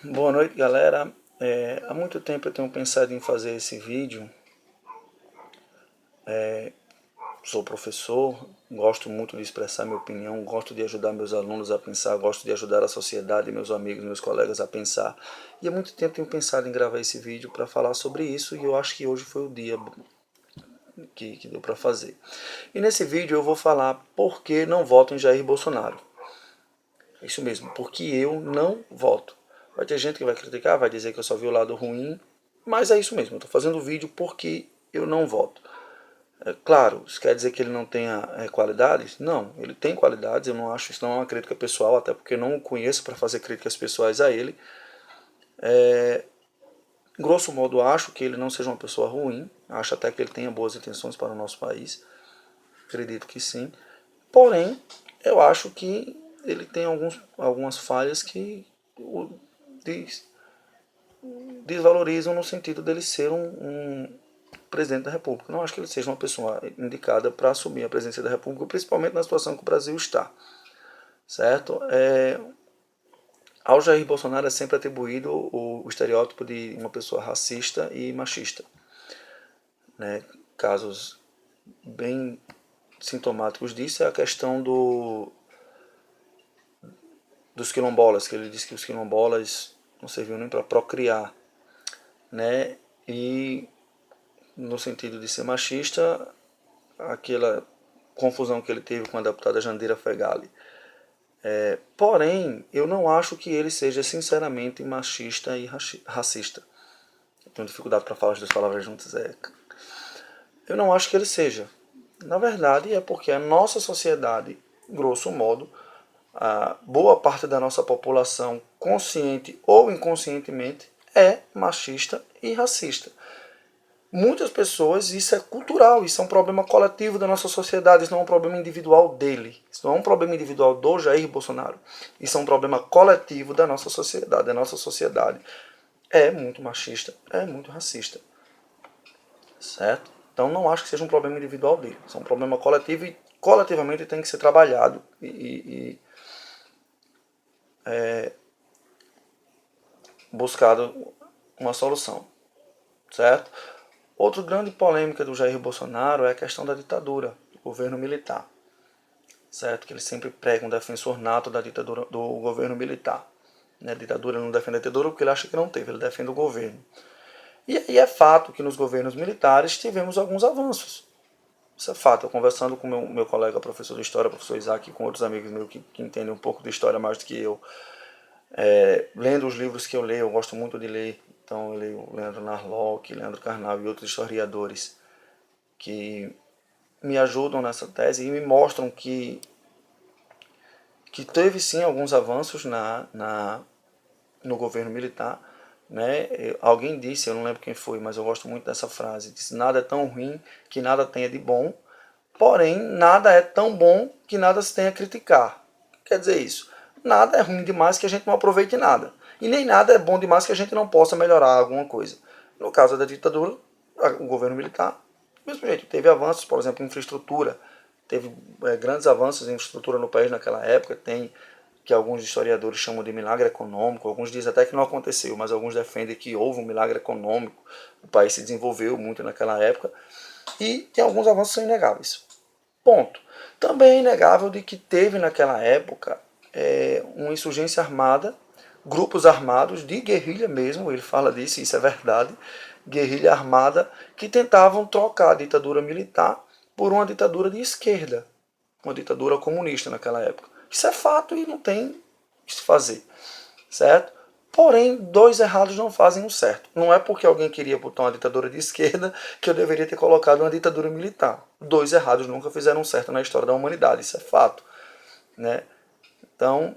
Boa noite, galera. Há muito tempo eu tenho pensado em fazer esse vídeo. Sou professor, gosto muito de expressar minha opinião, gosto de ajudar meus alunos a pensar, gosto de ajudar a sociedade, meus amigos, meus colegas a pensar. E há muito tempo eu tenho pensado em gravar esse vídeo para falar sobre isso e eu acho que hoje foi o dia que deu para fazer. E nesse vídeo eu vou falar por que não voto em Jair Bolsonaro. Isso mesmo, porque eu não voto. Vai ter gente que vai criticar, vai dizer que eu só vi o lado ruim, mas é isso mesmo, eu estou fazendo o vídeo porque eu não voto. Claro, isso quer dizer que ele não tenha qualidades? Não, ele tem qualidades, eu não acho, isso não é uma crítica pessoal, até porque eu não o conheço para fazer críticas pessoais a ele. Grosso modo, acho que ele não seja uma pessoa ruim, acho até que ele tenha boas intenções para o nosso país, acredito que sim. Porém, eu acho que ele tem algumas falhas que o desvalorizam no sentido dele ser um presidente da República. Não acho que ele seja uma pessoa indicada para assumir a presidência da República, principalmente na situação que o Brasil está. Certo? Ao Jair Bolsonaro é sempre atribuído o estereótipo de uma pessoa racista e machista. Né? Casos bem sintomáticos disso é a questão dos quilombolas, que ele diz que os quilombolas não serviam nem para procriar. Né? E no sentido de ser machista, aquela confusão que ele teve com a deputada Jandira Fegali. Porém, eu não acho que ele seja sinceramente machista e racista. Eu tenho dificuldade para falar as duas palavras juntas. Eu não acho que ele seja. Na verdade, é porque a nossa sociedade, grosso modo, a boa parte da nossa população, consciente ou inconscientemente, é machista e racista. Muitas pessoas, isso é cultural, isso é um problema coletivo da nossa sociedade, isso não é um problema individual dele, isso não é um problema individual do Jair Bolsonaro, isso é um problema coletivo da nossa sociedade. A nossa sociedade é muito machista, é muito racista, certo? Então não acho que seja um problema individual dele, isso é um problema coletivo e coletivamente tem que ser trabalhado e buscado uma solução, certo? Outra grande polêmica do Jair Bolsonaro é a questão da ditadura, do governo militar, certo? Que ele sempre prega um defensor nato da ditadura, do governo militar. Né? A ditadura, ele não defende a ditadura porque ele acha que não teve, ele defende o governo. E é fato que nos governos militares tivemos alguns avanços. Isso é fato. Eu conversando com meu colega professor de história, professor Isaac, e com outros amigos meus que entendem um pouco de história mais do que eu, lendo os livros que eu leio, eu gosto muito de ler. Então eu leio Leandro Narlock, Leandro Carnal e outros historiadores que me ajudam nessa tese e me mostram que teve sim alguns avanços no governo militar. Né? Alguém disse, eu não lembro quem foi, mas eu gosto muito dessa frase, disse: nada é tão ruim que nada tenha de bom, porém nada é tão bom que nada se tenha a criticar. Quer dizer isso, nada é ruim demais que a gente não aproveite nada, e nem nada é bom demais que a gente não possa melhorar alguma coisa. No caso da ditadura, o governo militar, do mesmo jeito, teve avanços, por exemplo, em infraestrutura, teve grandes avanços em infraestrutura no país naquela época, tem que alguns historiadores chamam de milagre econômico, alguns dizem até que não aconteceu, mas alguns defendem que houve um milagre econômico, o país se desenvolveu muito naquela época, e tem alguns avanços que são inegáveis. Ponto. Também é inegável de que teve naquela época uma insurgência armada, grupos armados de guerrilha mesmo, ele fala disso, isso é verdade, guerrilha armada, que tentavam trocar a ditadura militar por uma ditadura de esquerda, uma ditadura comunista naquela época. Isso é fato e não tem o que se fazer, certo? Porém, dois errados não fazem um certo. Não é porque alguém queria botar uma ditadura de esquerda que eu deveria ter colocado uma ditadura militar. Dois errados nunca fizeram um certo na história da humanidade, isso é fato. Né? Então,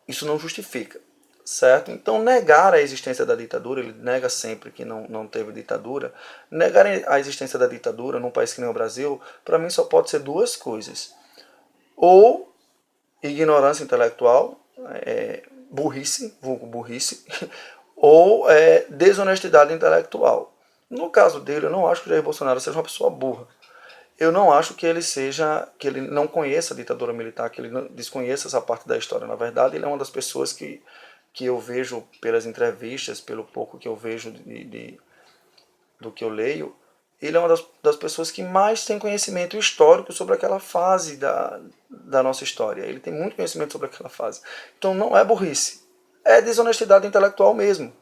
isso não justifica. Certo? Então, negar a existência da ditadura, ele nega sempre que não teve ditadura. Negar a existência da ditadura num país que nem o Brasil, para mim só pode ser duas coisas. Ou ignorância intelectual, burrice, vulgo burrice, ou desonestidade intelectual. No caso dele, eu não acho que o Jair Bolsonaro seja uma pessoa burra. Eu não acho que ele seja, que ele não conheça a ditadura militar, que ele não desconheça essa parte da história. Na verdade, ele é uma das pessoas que que eu vejo pelas entrevistas, pelo pouco que eu vejo do que eu leio, ele é uma das pessoas que mais tem conhecimento histórico sobre aquela fase da nossa história. Ele tem muito conhecimento sobre aquela fase. Então não é burrice, é desonestidade intelectual mesmo.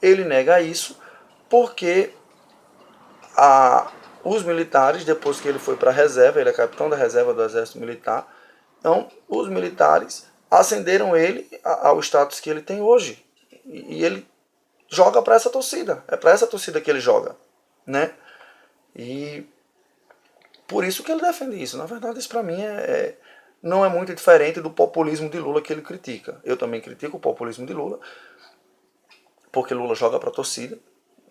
Ele nega isso porque os militares, depois que ele foi para a reserva, ele é capitão da reserva do Exército Militar, então os militares ascenderam ele ao status que ele tem hoje. E ele joga para essa torcida, é para essa torcida que ele joga, né? E por isso que ele defende isso. Na verdade, isso para mim não é muito diferente do populismo de Lula que ele critica. Eu também critico o populismo de Lula, porque Lula joga para a torcida,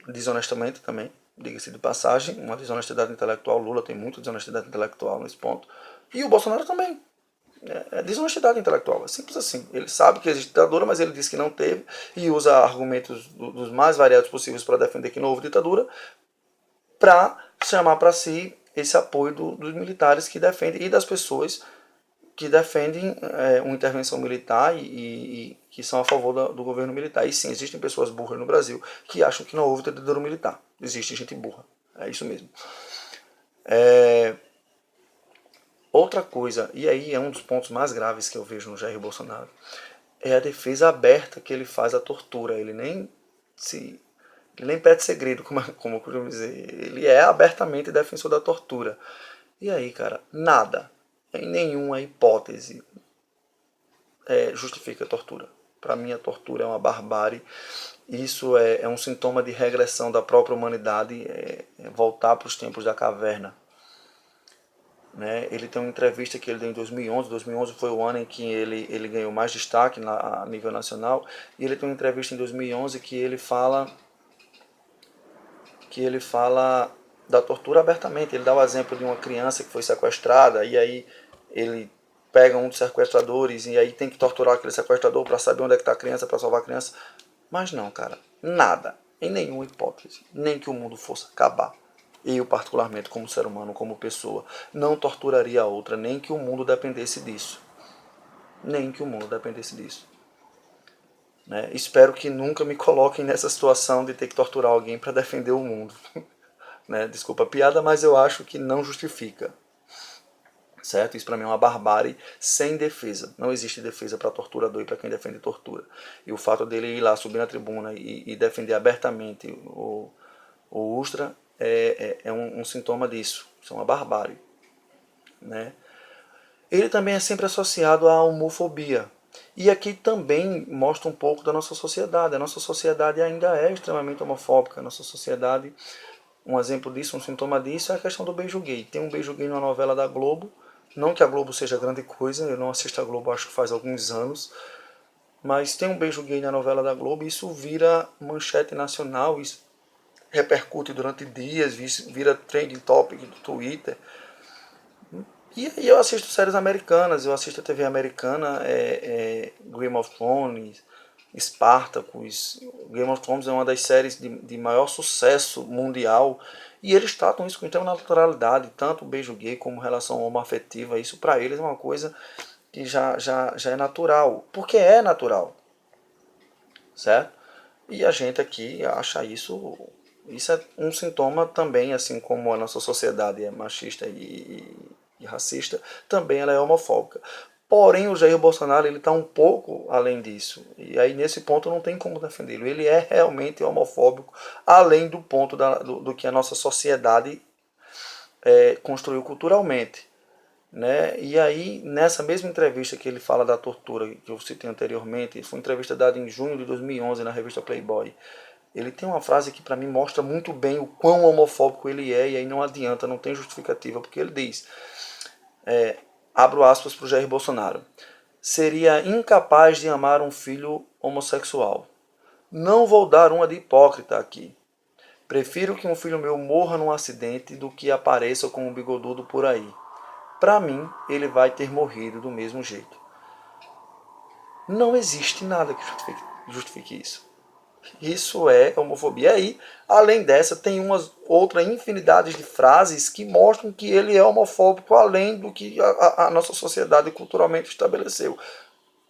desonestamente também, diga-se de passagem, uma desonestidade intelectual. Lula tem muita desonestidade intelectual nesse ponto. E o Bolsonaro também. É desonestidade intelectual, é simples assim. Ele sabe que existe ditadura, mas ele diz que não teve e usa argumentos dos mais variados possíveis para defender que não houve ditadura, para chamar para si esse apoio dos militares que defendem e das pessoas que defendem uma intervenção militar e que são a favor do governo militar. E sim, existem pessoas burras no Brasil que acham que não houve ditadura militar. Existe gente burra, é isso mesmo. Outra coisa, e aí é um dos pontos mais graves que eu vejo no Jair Bolsonaro, é a defesa aberta que ele faz à tortura. Ele nem pede segredo, como eu costumo dizer. Ele é abertamente defensor da tortura. E aí, cara, nada, em nenhuma hipótese, justifica a tortura. Para mim, a tortura é uma barbárie. Isso é um sintoma de regressão da própria humanidade, voltar para os tempos da caverna. Né? Ele tem uma entrevista que ele deu em 2011. 2011 foi o ano em que ele ganhou mais destaque a nível nacional. E ele tem uma entrevista em 2011 que ele fala da tortura abertamente. Ele dá o exemplo de uma criança que foi sequestrada e aí ele pega um dos sequestradores e aí tem que torturar aquele sequestrador para saber onde é que está a criança, para salvar a criança. Mas não, cara, nada, em nenhuma hipótese, nem que o mundo fosse acabar. Eu, particularmente, como ser humano, como pessoa, não torturaria a outra, nem que o mundo dependesse disso. Nem que o mundo dependesse disso. Né? Espero que nunca me coloquem nessa situação de ter que torturar alguém para defender o mundo. Né? Desculpa a piada, mas eu acho que não justifica. Certo? Isso para mim é uma barbárie sem defesa. Não existe defesa para torturador e para quem defende tortura. E o fato dele ir lá, subir na tribuna e defender abertamente o Ustra é um sintoma disso. Isso é uma barbárie. Né? Ele também é sempre associado à homofobia. E aqui também mostra um pouco da nossa sociedade. A nossa sociedade ainda é extremamente homofóbica. A nossa sociedade, um exemplo disso, um sintoma disso é a questão do beijo gay. Tem um beijo gay numa novela da Globo. Não que a Globo seja grande coisa, eu não assisto a Globo acho que faz alguns anos. Mas tem um beijo gay na novela da Globo e isso vira manchete nacional, isso repercute durante dias, vira trending topic do Twitter. E aí eu assisto séries americanas, eu assisto a TV americana, Game of Thrones, Spartacus. Game of Thrones é uma das séries de maior sucesso mundial e eles tratam isso com extrema naturalidade, tanto o beijo gay como relação homoafetiva. Isso para eles é uma coisa que já é natural, porque é natural, certo? E a gente aqui acha isso é um sintoma também, assim como a nossa sociedade é machista e racista, também ela é homofóbica. Porém, o Jair Bolsonaro ele está um pouco além disso. E aí, nesse ponto, não tem como defendê-lo. Ele é realmente homofóbico, além do ponto do que a nossa sociedade construiu culturalmente. Né? E aí, nessa mesma entrevista que ele fala da tortura, que eu citei anteriormente, foi uma entrevista dada em junho de 2011 na revista Playboy. Ele tem uma frase que para mim mostra muito bem o quão homofóbico ele é, e aí não adianta, não tem justificativa, porque ele diz, abro aspas para o Jair Bolsonaro, seria incapaz de amar um filho homossexual. Não vou dar uma de hipócrita aqui. Prefiro que um filho meu morra num acidente do que apareça com um bigodudo por aí. Para mim, ele vai ter morrido do mesmo jeito. Não existe nada que justifique isso. Isso é homofobia. E aí, além dessa, tem outra infinidade de frases que mostram que ele é homofóbico, além do que a nossa sociedade culturalmente estabeleceu.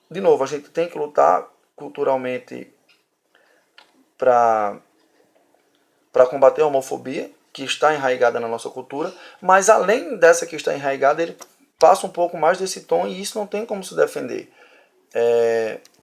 De novo, a gente tem que lutar culturalmente para combater a homofobia, que está enraizada na nossa cultura, mas além dessa que está enraizada, ele passa um pouco mais desse tom e isso não tem como se defender.